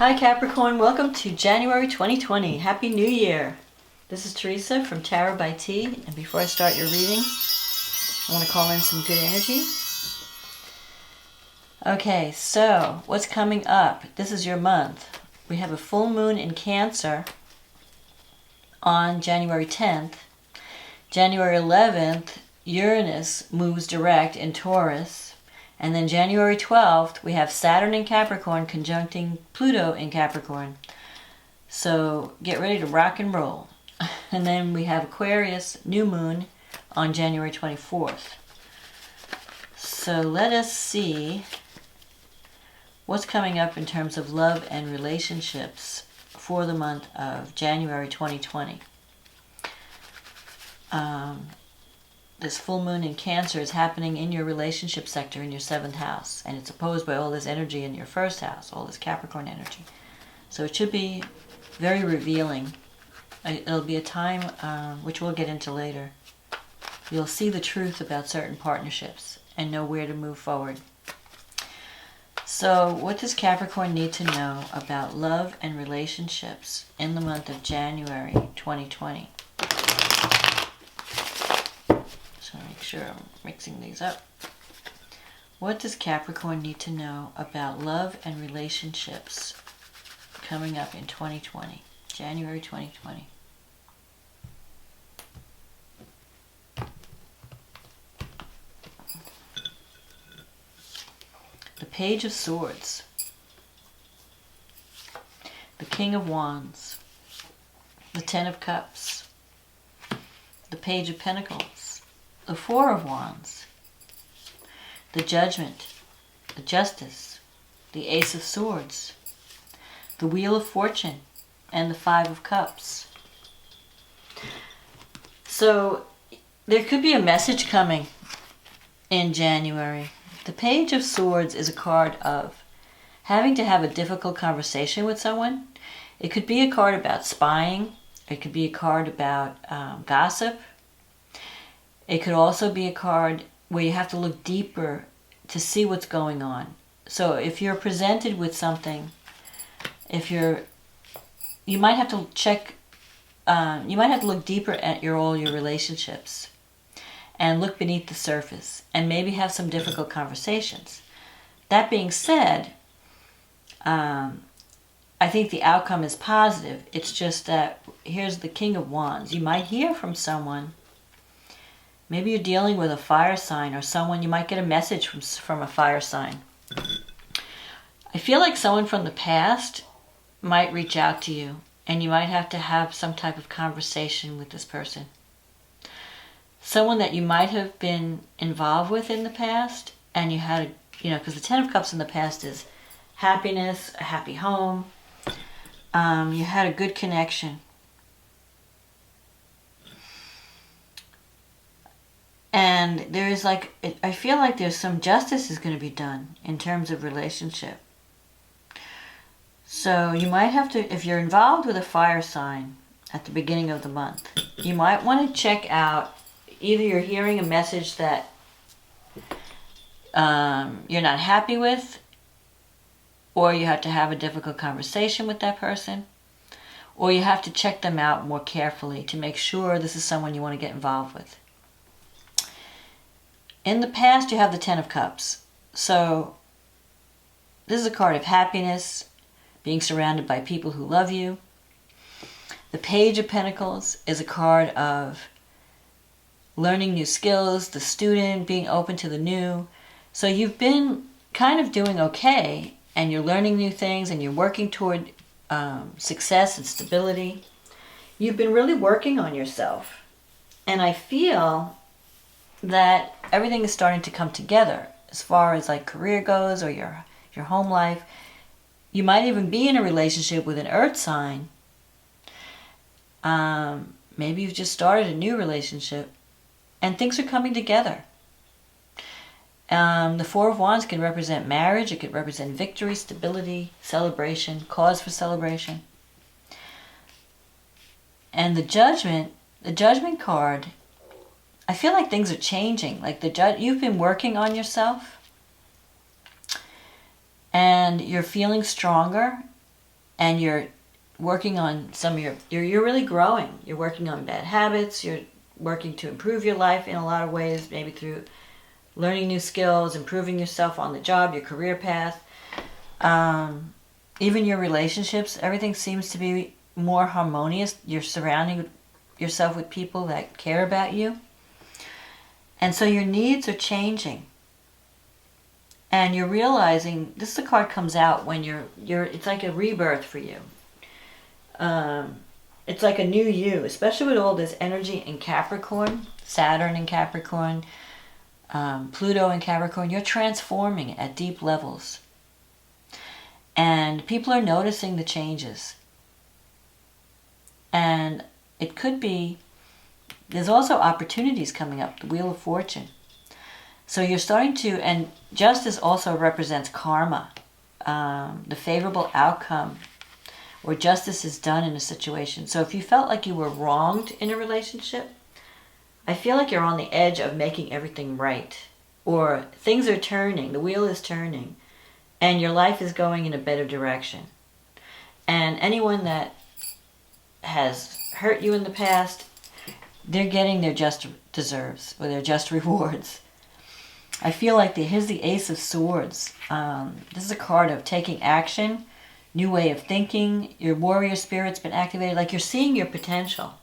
Hi Capricorn, welcome to January 2020. Happy New Year. This is Teresa from Tarot by T, and before I start your reading, I want to call in some good energy. Okay, so what's coming up? This is your month. We have a full moon in Cancer on January 10th. January 11th, Uranus moves direct in Taurus. And then January 12th, we have Saturn in Capricorn conjuncting Pluto in Capricorn. So get ready to rock and roll. And then we have Aquarius, new moon, on January 24th. So let us see what's coming up in terms of love and relationships for the month of January 2020. This full moon in Cancer is happening in your relationship sector in your 7th house. And it's opposed by all this energy in your 1st house, all this Capricorn energy. So it should be very revealing. It'll be a time, which we'll get into later. You'll see the truth about certain partnerships and know where to move forward. So what does Capricorn need to know about love and relationships in the month of January 2020? Make sure I'm mixing these up. What does Capricorn need to know about love and relationships coming up in 2020, January 2020? The Page of Swords, the King of Wands, the Ten of Cups, the Page of Pentacles, the Four of Wands, the Judgment, the Justice, the Ace of Swords, the Wheel of Fortune, and the Five of Cups. So there could be a message coming in January. The Page of Swords is a card of having to have a difficult conversation with someone. It could be a card about spying. It could be a card about gossip. It could also be a card where you have to look deeper to see what's going on. So if you're presented with something, you might have to check, you might have to look deeper at all your relationships and look beneath the surface and maybe have some difficult conversations. That being said, I think the outcome is positive. It's just that here's the King of Wands. You might hear from someone. Maybe you're dealing with a fire sign or someone, you might get a message from a fire sign. I feel like someone from the past might reach out to you and you might have to have some type of conversation with this person. Someone that you might have been involved with in the past and you had, because the Ten of Cups in the past is happiness, a happy home. You had a good connection. And there is I feel like there's some justice is going to be done in terms of relationship. So you might have to, if you're involved with a fire sign at the beginning of the month, you might want to check out, either you're hearing a message that you're not happy with, or you have to have a difficult conversation with that person, or you have to check them out more carefully to make sure this is someone you want to get involved with. In the past, you have the Ten of Cups. So this is a card of happiness, being surrounded by people who love you. The Page of Pentacles is a card of learning new skills, the student, being open to the new. So you've been kind of doing okay, and you're learning new things, and you're working toward success and stability. You've been really working on yourself. And I feel that everything is starting to come together as far as career goes or your home life. You might even be in a relationship with an earth sign. Maybe you've just started a new relationship and things are coming together. The Four of Wands can represent marriage. It could represent victory, stability, celebration, cause for celebration. And the Judgment card, I feel like things are changing. You've been working on yourself and you're feeling stronger and you're working on some of you're really growing. You're working on bad habits. You're working to improve your life in a lot of ways, maybe through learning new skills, improving yourself on the job, your career path, even your relationships. Everything seems to be more harmonious. You're surrounding yourself with people that care about you. And so your needs are changing. And you're realizing, this is the card comes out when you're it's like a rebirth for you. It's like a new you, especially with all this energy in Capricorn, Saturn in Capricorn, Pluto in Capricorn. You're transforming at deep levels. And people are noticing the changes. And it could be, there's also opportunities coming up, the Wheel of Fortune. So you're starting to, and justice also represents karma, the favorable outcome, or justice is done in a situation. So if you felt like you were wronged in a relationship, I feel like you're on the edge of making everything right. Or things are turning, the wheel is turning, and your life is going in a better direction. And anyone that has hurt you in the past, they're getting their just deserves, or their just rewards. I feel like here's the Ace of Swords. This is a card of taking action, new way of thinking. Your warrior spirit's been activated. Like you're seeing your potential.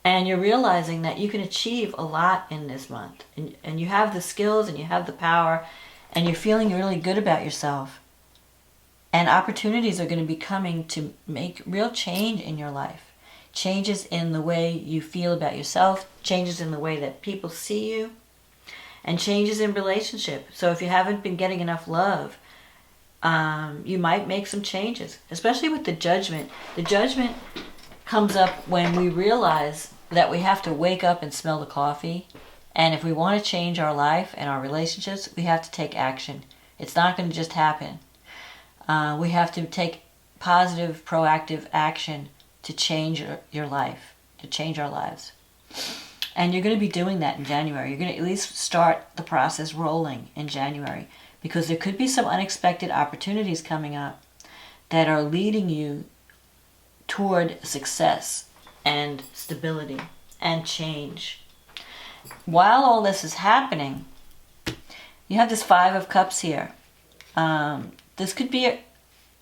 And you're realizing that you can achieve a lot in this month. And you have the skills and you have the power. And you're feeling really good about yourself. And opportunities are going to be coming to make real change in your life. Changes in the way you feel about yourself. Changes in the way that people see you. And changes in relationship. So if you haven't been getting enough love, you might make some changes. Especially with the Judgment. The Judgment comes up when we realize that we have to wake up and smell the coffee. And if we want to change our life and our relationships, we have to take action. It's not going to just happen. We have to take positive, proactive action to change your life, to change our lives. And you're going to be doing that in January. You're going to at least start the process rolling in January, because there could be some unexpected opportunities coming up that are leading you toward success and stability and change. While all this is happening, you have this Five of Cups here. This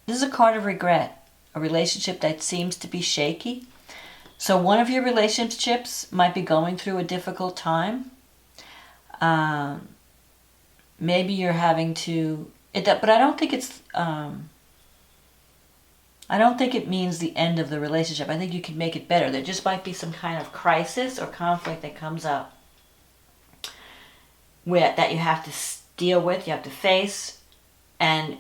is a card of regret, a relationship that seems to be shaky. So one of your relationships might be going through a difficult time. Maybe you're having to, but I don't think it's, I don't think it means the end of the relationship. I think you can make it better. There just might be some kind of crisis or conflict that comes up that you have to deal with, you have to face, and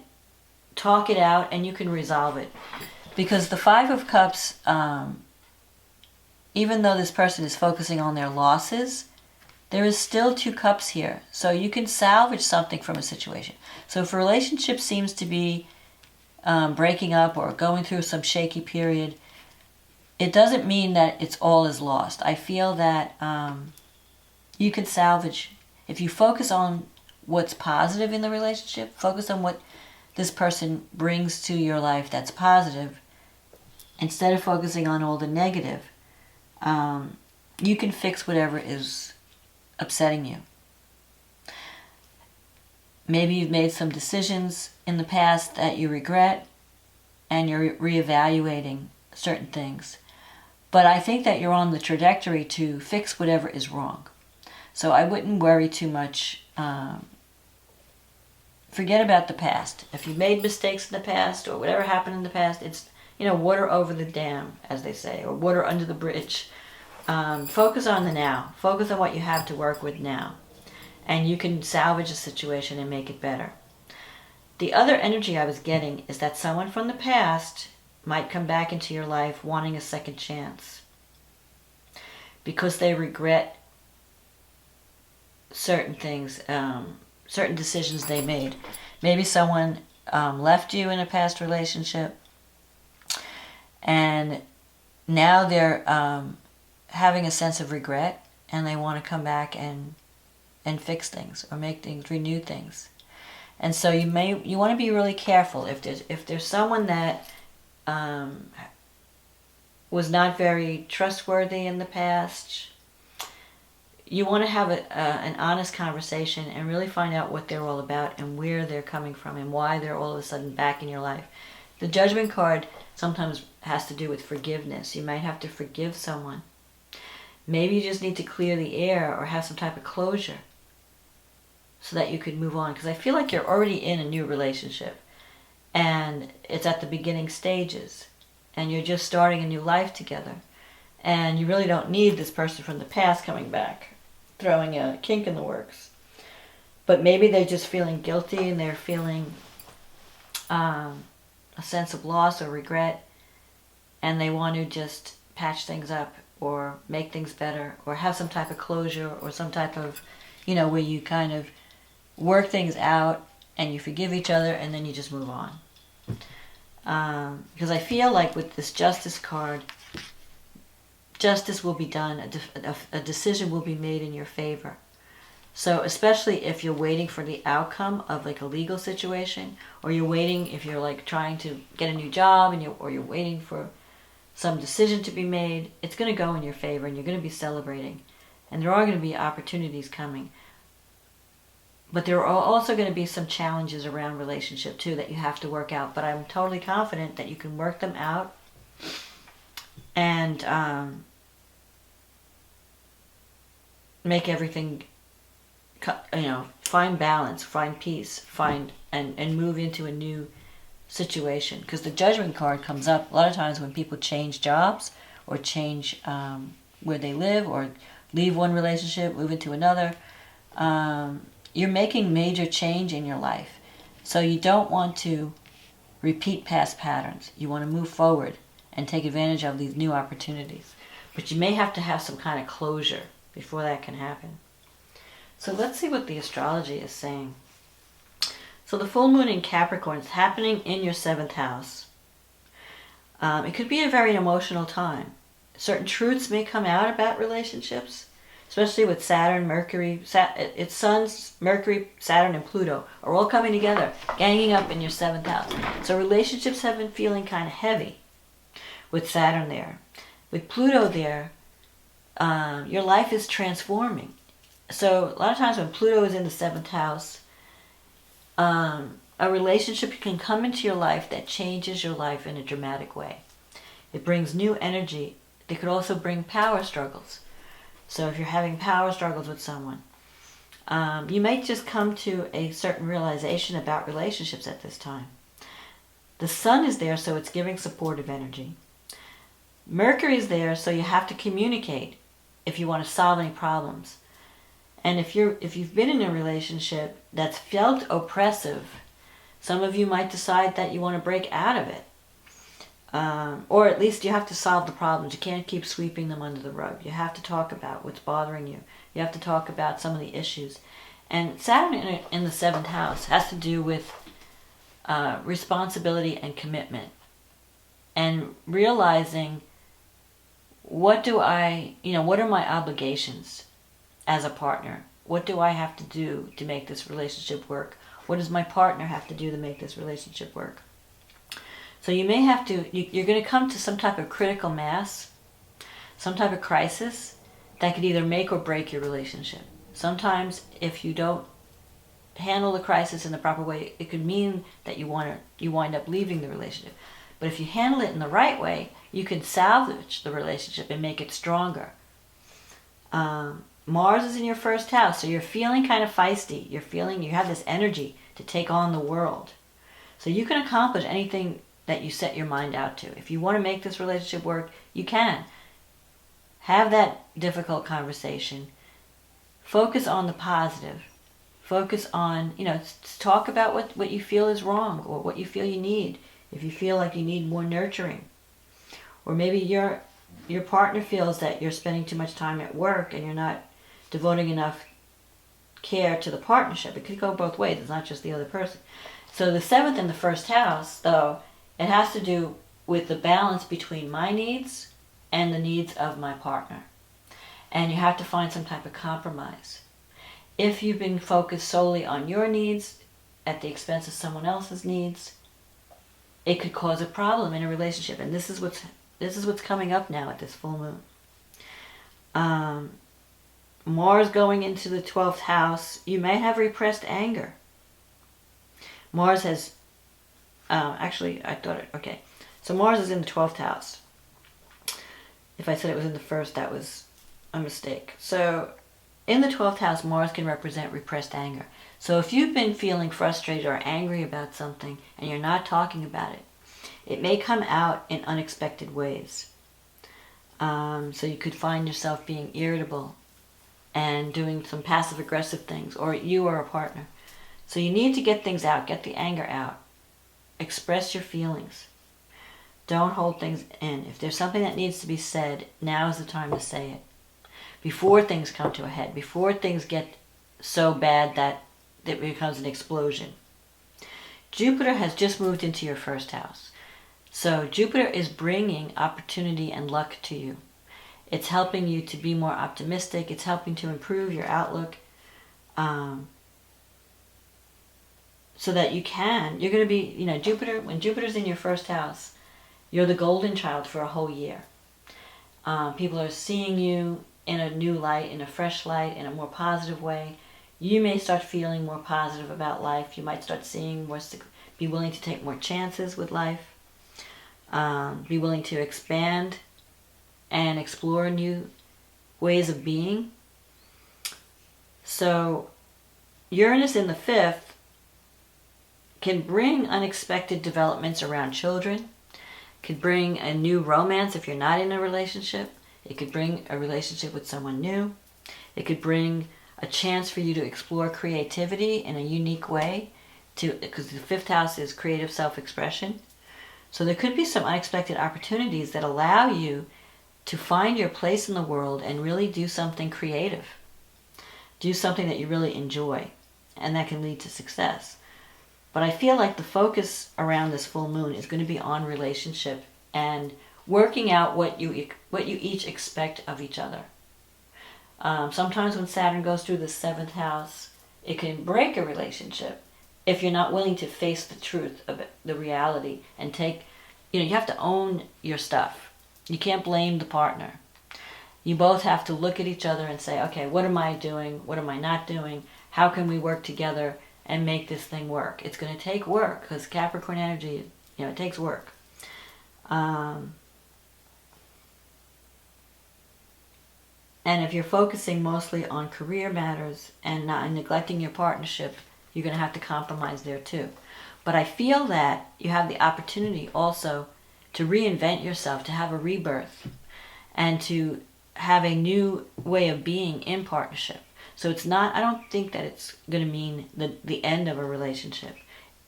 talk it out, and you can resolve it. Because the Five of Cups, even though this person is focusing on their losses, there is still two cups here. So you can salvage something from a situation. So if a relationship seems to be breaking up or going through some shaky period, it doesn't mean that it's all is lost. I feel that you can salvage. If you focus on what's positive in the relationship, focus on what this person brings to your life that's positive, instead of focusing on all the negative, you can fix whatever is upsetting you. Maybe you've made some decisions in the past that you regret, and you're reevaluating certain things. But I think that you're on the trajectory to fix whatever is wrong. So I wouldn't worry too much. Forget about the past. If you made mistakes in the past or whatever happened in the past, it's, water over the dam, as they say, or water under the bridge. Focus on the now. Focus on what you have to work with now. And you can salvage a situation and make it better. The other energy I was getting is that someone from the past might come back into your life wanting a second chance, because they regret certain things, certain decisions they made. Maybe someone left you in a past relationship, and now they're having a sense of regret, and they want to come back and fix things or make things, renew things. And so you want to be really careful if there's someone that was not very trustworthy in the past. You want to have an honest conversation and really find out what they're all about and where they're coming from and why they're all of a sudden back in your life. The Judgment card sometimes has to do with forgiveness. You might have to forgive someone. Maybe you just need to clear the air or have some type of closure so that you could move on. Because I feel like you're already in a new relationship and it's at the beginning stages and you're just starting a new life together. And you really don't need this person from the past coming back, throwing a kink in the works. But maybe they're just feeling guilty and they're feeling a sense of loss or regret, and they want to just patch things up or make things better or have some type of closure or some type of, where you kind of work things out and you forgive each other and then you just move on. Because I feel like with this Justice card, justice will be done, a decision will be made in your favor. So especially if you're waiting for the outcome of like a legal situation, or you're waiting if you're like trying to get a new job or you're waiting for some decision to be made, it's going to go in your favor and you're going to be celebrating. And there are going to be opportunities coming. But there are also going to be some challenges around relationship too that you have to work out. But I'm totally confident that you can work them out and make everything, find balance, find peace, and move into a new situation. Because the Judgment card comes up a lot of times when people change jobs or change where they live or leave one relationship, move into another. You're making major change in your life. So you don't want to repeat past patterns. You want to move forward and take advantage of these new opportunities. But you may have to have some kind of closure before that can happen. So let's see what the astrology is saying. So the full moon in Capricorn is happening in your 7th house. It could be a very emotional time. Certain truths may come out about relationships, especially with Saturn, Mercury, it's Sun, Mercury, Saturn, and Pluto are all coming together, ganging up in your 7th house. So relationships have been feeling kind of heavy with Saturn there. With Pluto there, your life is transforming. So a lot of times when Pluto is in the 7th house, a relationship can come into your life that changes your life in a dramatic way. It brings new energy. It could also bring power struggles. So if you're having power struggles with someone, you might just come to a certain realization about relationships at this time. The Sun is there, so it's giving supportive energy. Mercury is there, so you have to communicate if you want to solve any problems. And if you've been in a relationship that's felt oppressive, some of you might decide that you want to break out of it. Or at least you have to solve the problems. You can't keep sweeping them under the rug. You have to talk about what's bothering you. You have to talk about some of the issues. And Saturn in the 7th house has to do with responsibility and commitment. And realizing what are my obligations as a partner? What do I have to do to make this relationship work? What does my partner have to do to make this relationship work? So you may have to, you're going to come to some type of critical mass, some type of crisis that could either make or break your relationship. Sometimes if you don't handle the crisis in the proper way, it could mean that you wind up leaving the relationship. But if you handle it in the right way, you can salvage the relationship and make it stronger. Mars is in your 1st house, so you're feeling kind of feisty. You have this energy to take on the world. So you can accomplish anything that you set your mind out to. If you want to make this relationship work, you can. Have that difficult conversation. Focus on the positive. Focus on, talk about what you feel is wrong or what you feel you need. If you feel like you need more nurturing. Or maybe your partner feels that you're spending too much time at work and you're not devoting enough care to the partnership. It could go both ways. It's not just the other person. So the 7th and the 1st house, though, it has to do with the balance between my needs and the needs of my partner. And you have to find some type of compromise. If you've been focused solely on your needs, at the expense of someone else's needs, it could cause a problem in a relationship. And this is what's coming up now at this full moon. Mars going into the 12th house, you may have repressed anger. Mars has, so Mars is in the 12th house. If I said it was in the first, that was a mistake. So in the 12th house, Mars can represent repressed anger. So if you've been feeling frustrated or angry about something and you're not talking about it, it may come out in unexpected ways. So you could find yourself being irritable and doing some passive-aggressive things, or you or a partner. So you need to get things out, get the anger out. Express your feelings. Don't hold things in. If there's something that needs to be said, now is the time to say it. Before things come to a head, before things get so bad that it becomes an explosion. Jupiter has just moved into your first house. So Jupiter is bringing opportunity and luck to you. It's helping you to be more optimistic. It's helping to improve your outlook. So that you're going to be, Jupiter, when Jupiter's in your first house, you're the golden child for a whole year. People are seeing you in a new light, in a fresh light, in a more positive way. You may start feeling more positive about life. You might start be willing to take more chances with life. Be willing to expand and explore new ways of being. So Uranus in the 5th can bring unexpected developments around children, could bring a new romance if you're not in a relationship. It could bring a relationship with someone new. It could bring a chance for you to explore creativity in a unique way, because the 5th house is creative self-expression. So there could be some unexpected opportunities that allow you to find your place in the world and really do something creative. Do something that you really enjoy, and that can lead to success. But I feel like the focus around this full moon is going to be on relationship and working out what you each expect of each other. Sometimes when Saturn goes through the 7th house, it can break a relationship if you're not willing to face the truth of it, the reality, and you have to own your stuff. You can't blame the partner. You both have to look at each other and say, okay, what am I doing? What am I not doing? How can we work together and make this thing work? It's going to take work, because Capricorn energy, it takes work. And if you're focusing mostly on career matters and not neglecting your partnership, you're going to have to compromise there too. But I feel that you have the opportunity also to reinvent yourself, to have a rebirth, and to have a new way of being in partnership. So I don't think that it's going to mean the end of a relationship.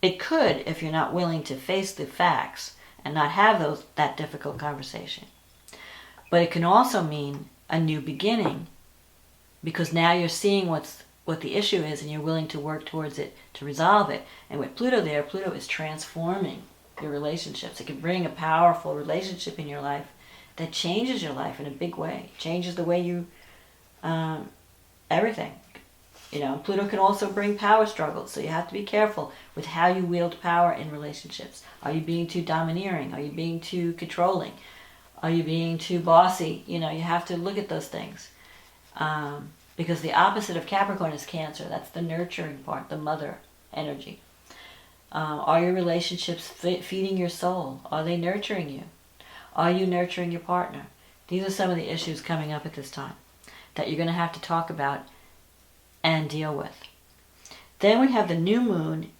It could, if you're not willing to face the facts and not have that difficult conversation. But it can also mean a new beginning, because now you're seeing what the issue is and you're willing to work towards it to resolve it. And with Pluto there, Pluto is transforming your relationships. It can bring a powerful relationship in your life that changes your life in a big way, changes the way you everything. Pluto can also bring power struggles, so you have to be careful with how you wield power in relationships. Are you being too domineering? Are you being too controlling? Are you being too bossy? You have to look at those things. Because the opposite of Capricorn is Cancer. That's the nurturing part, the mother energy. Are your relationships feeding your soul? Are they nurturing you? Are you nurturing your partner? These are some of the issues coming up at this time that you're going to have to talk about and deal with. Then we have the new moon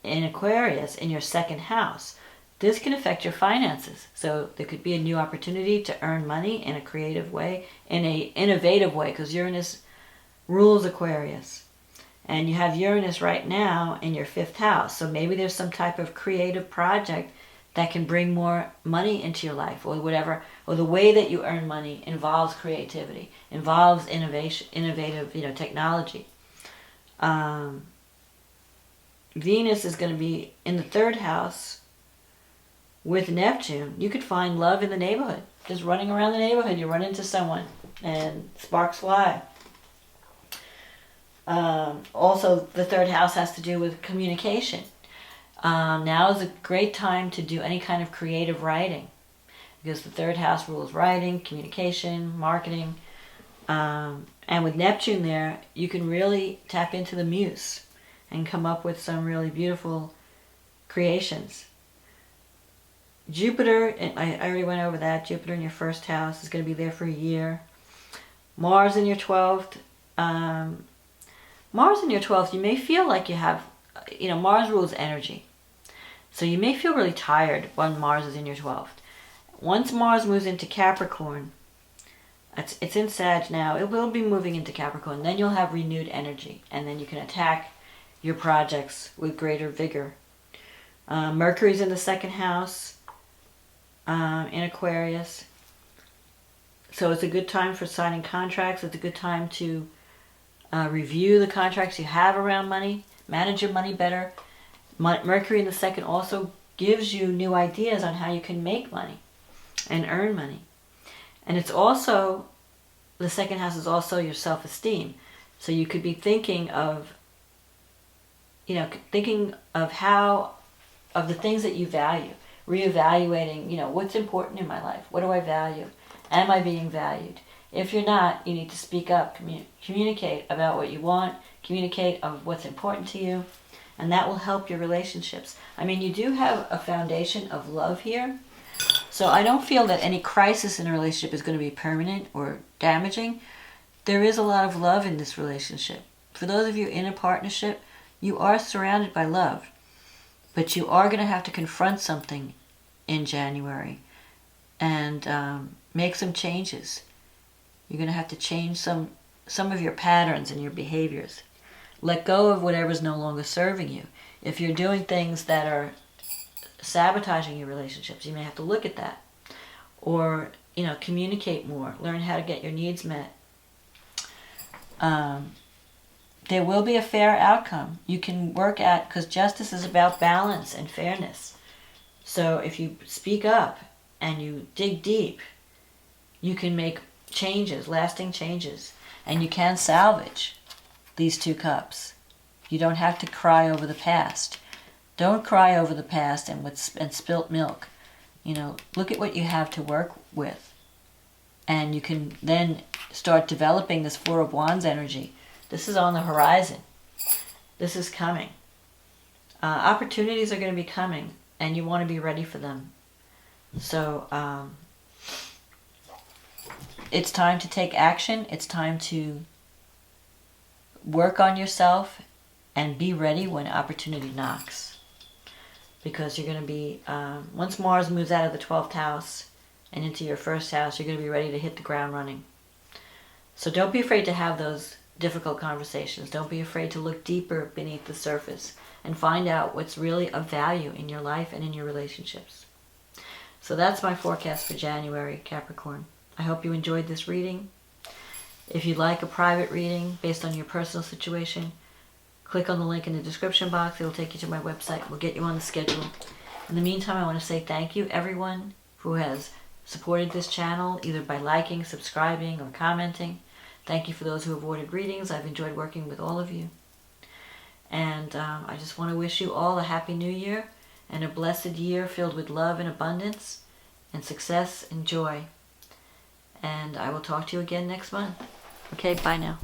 in Aquarius in your 2nd house. This can affect your finances. So there could be a new opportunity to earn money in a creative way, in an innovative way, because Uranus rules Aquarius. And you have Uranus right now in your 5th house. So maybe there's some type of creative project that can bring more money into your life, or whatever, or the way that you earn money involves creativity, involves innovative, technology. Venus is going to be in the 3rd house with Neptune. You could find love in the neighborhood. Just running around the neighborhood, you run into someone and sparks fly. Also, the third house has to do with communication. Now is a great time to do any kind of creative writing, because the third house rules writing, communication, marketing. And with Neptune there, you can really tap into the muse and come up with some really beautiful creations. Jupiter, I already went over that. Jupiter in your first house is going to be there for a year. Mars in your 12th. Mars in your 12th, you may feel like you have, Mars rules energy. So you may feel really tired when Mars is in your 12th. Once Mars moves into Capricorn, it's in Sag now, it will be moving into Capricorn, then you'll have renewed energy, and then you can attack your projects with greater vigor. Mercury's in the second house, in Aquarius. So it's a good time for signing contracts. It's a good time to review the contracts you have around money, manage your money better. Mercury in the second also gives you new ideas on how you can make money and earn money. And it's also, the second house is also your self-esteem. So you could be thinking of, of the things that you value, reevaluating, what's important in my life? What do I value? Am I being valued? If you're not, you need to speak up, communicate about what you want, communicate of what's important to you, and that will help your relationships. I mean, you do have a foundation of love here, so I don't feel that any crisis in a relationship is going to be permanent or damaging. There is a lot of love in this relationship. For those of you in a partnership, you are surrounded by love, but you are going to have to confront something in January and make some changes. You're going to have to change some of your patterns and your behaviors. Let go of whatever's no longer serving you. If you're doing things that are sabotaging your relationships, you may have to look at that. Or, communicate more. Learn how to get your needs met. There will be a fair outcome. You can work at, because justice is about balance and fairness. So if you speak up and you dig deep, you can make changes, lasting changes. And you can salvage these two cups. You don't have to cry over the past. Don't cry over the past and spilt milk. Look at what you have to work with. And you can then start developing this Four of Wands energy. This is on the horizon. This is coming. Opportunities are going to be coming, and you want to be ready for them. So it's time to take action. It's time to work on yourself and be ready when opportunity knocks. Because you're going to be, once Mars moves out of the 12th house and into your first house, you're going to be ready to hit the ground running. So don't be afraid to have those difficult conversations. Don't be afraid to look deeper beneath the surface and find out what's really of value in your life and in your relationships. So that's my forecast for January, Capricorn. I hope you enjoyed this reading. If you'd like a private reading based on your personal situation, click on the link in the description box. It'll take you to my website. We'll get you on the schedule. In the meantime, I want to say thank you, everyone who has supported this channel, either by liking, subscribing, or commenting. Thank you for those who have ordered readings. I've enjoyed working with all of you. And I just want to wish you all a happy new year and a blessed year filled with love and abundance and success and joy. And I will talk to you again next month. Okay, bye now.